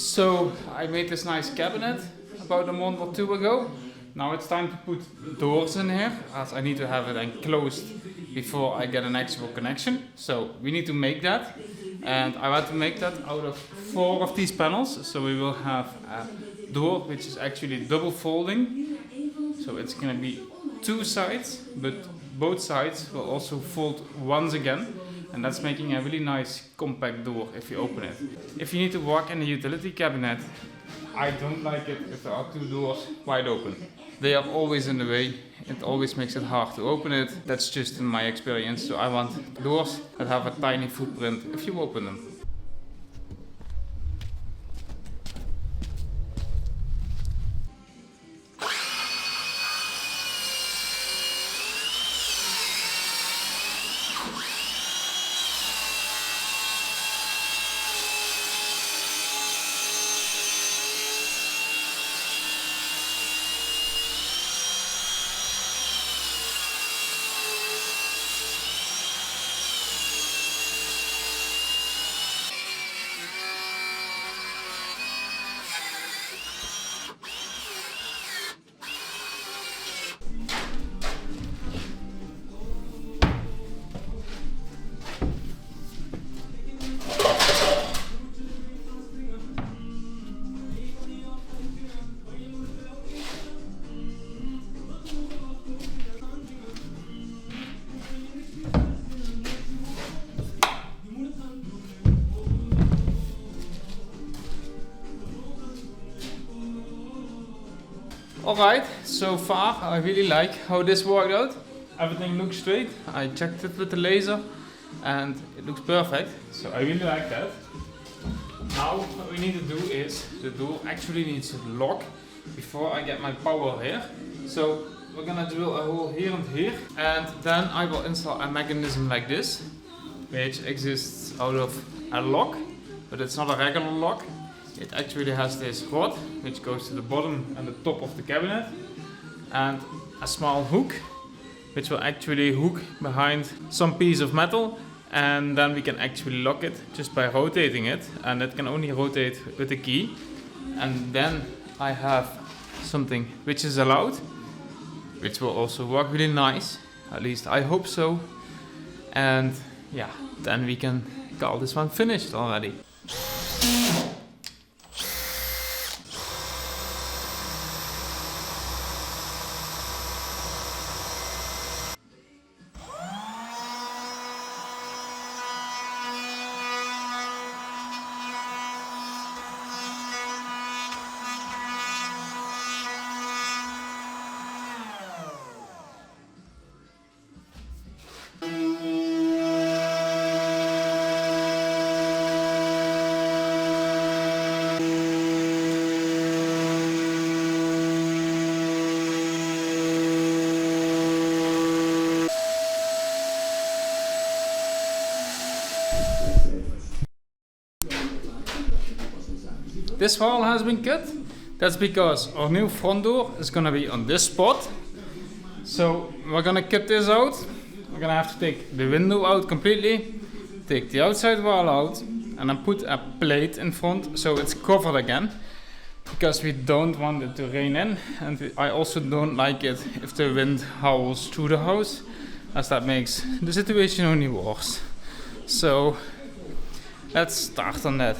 So I made this nice cabinet about a month or two ago. Now it's time to put doors in here, as I need to have it enclosed before I get an actual connection. So we need to make that, and I want to make that out of 4 of these panels. So we will have a door which is actually double folding. So it's gonna be 2 sides, but both sides will also fold once again. And that's making a really nice compact door if you open it. If you need to walk in the utility cabinet, I don't like it if there are 2 doors wide open. They are always in the way. It always makes it hard to open it. That's just in my experience. So I want doors that have a tiny footprint if you open them. Alright, so far I really like how this worked out. Everything looks straight. I checked it with the laser and it looks perfect. So I really like that. Now what we need to do is, the door actually needs to lock before I get my power here. So we're gonna drill a hole here and here, and then I will install a mechanism like this, which exists out of a lock, but it's not a regular lock. It actually has this rod which goes to the bottom and the top of the cabinet, and a small hook which will actually hook behind some piece of metal, and then we can actually lock it just by rotating it, and it can only rotate with a key. And then I have something which is allowed, which will also work really nice, at least I hope so. And yeah, then we can call this one finished already. This wall has been cut. That's because our new front door is gonna be on this spot. So we're gonna cut this out. We're gonna have to take the window out completely, take the outside wall out, and then put a plate in front so it's covered again, because we don't want it to rain in, and I also don't like it if the wind howls through the house, as that makes the situation only worse. So let's start on that.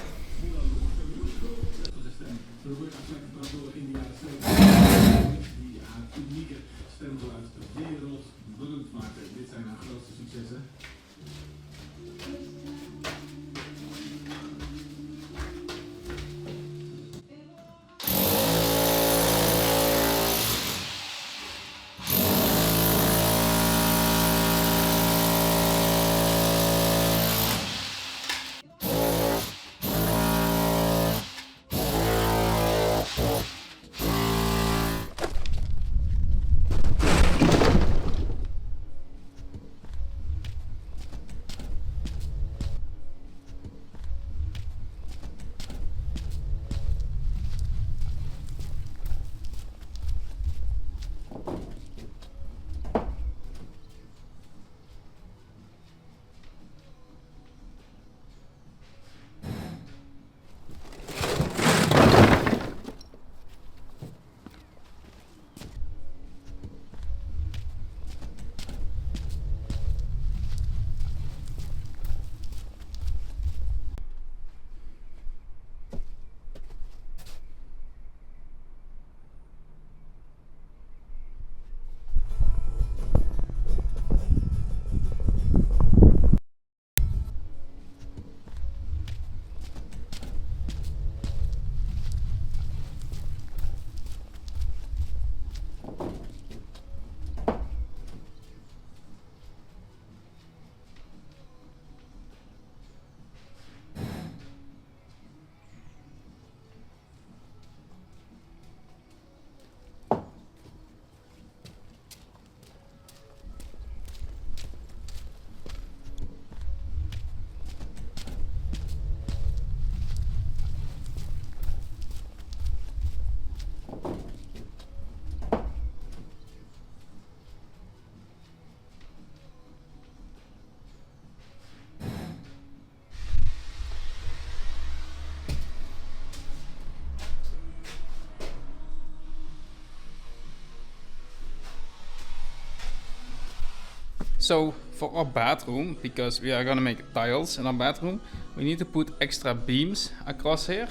So for our bathroom, because we are gonna make tiles in our bathroom, we need to put extra beams across here,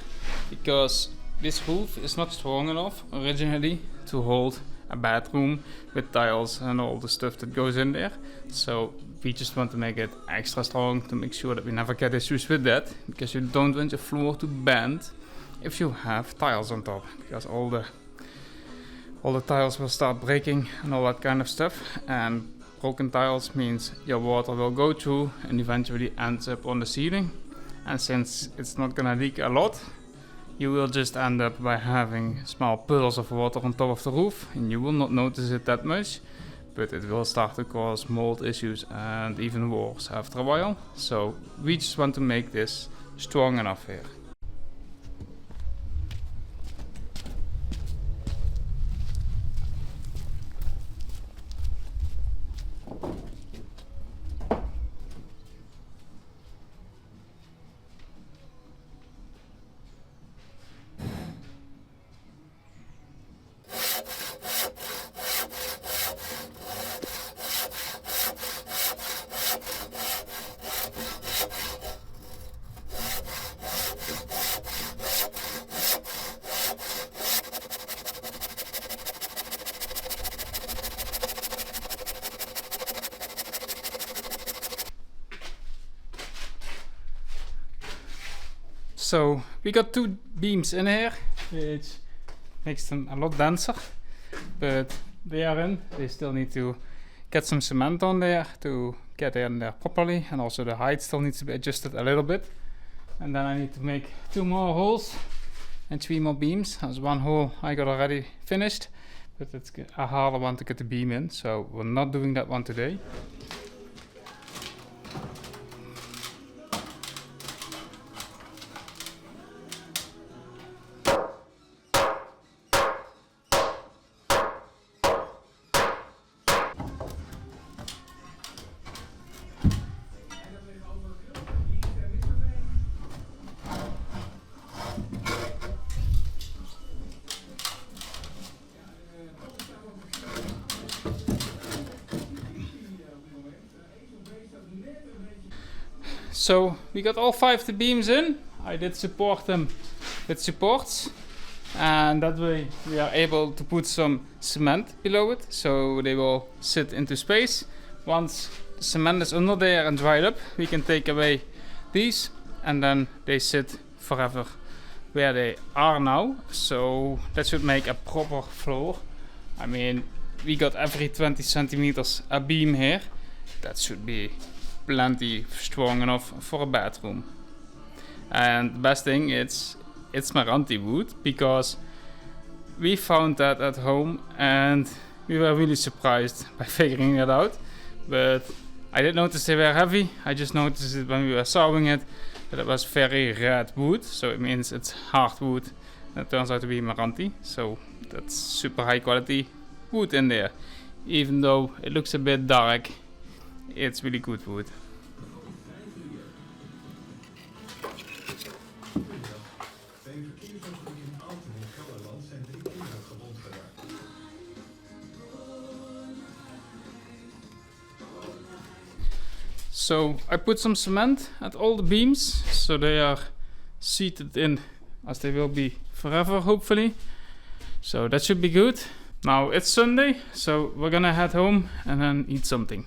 because this roof is not strong enough originally to hold a bathroom with tiles and all the stuff that goes in there. So we just want to make it extra strong to make sure that we never get issues with that, because you don't want your floor to bend if you have tiles on top, because all the tiles will start breaking and all that kind of stuff, and broken tiles means your water will go through and eventually ends up on the ceiling, and since it's not gonna leak a lot, you will just end up by having small puddles of water on top of the roof, and you will not notice it that much, but it will start to cause mold issues and even worse after a while. So we just want to make this strong enough here. So we got 2 beams in here, which makes them a lot denser, but they are in. They still need to get some cement on there to get in there properly, and also the height still needs to be adjusted a little bit. And then I need to make 2 more holes and 3 more beams. There's 1 hole I got already finished, but it's a harder one to get the beam in, so we're not doing that one today. So we got all 5 the beams in. I did support them with supports, and that way we are able to put some cement below it, so they will sit into space. Once the cement is under there and dried up, we can take away these, and then they sit forever where they are now. So that should make a proper floor. I mean, we got every 20 centimeters a beam here. That should be plenty strong enough for a bathroom. And the best thing, it's Meranti wood, because we found that at home and we were really surprised by figuring it out. But I didn't notice they were heavy. I just noticed it when we were sawing it, that it was very red wood, so it means it's hard wood, and it turns out to be Meranti. So that's super high quality wood in there. Even though it looks a bit dark, it's really good wood. So I put some cement at all the beams, so they are seated in as they will be forever, hopefully. So that should be good. Now it's Sunday, so we're gonna head home and then eat something.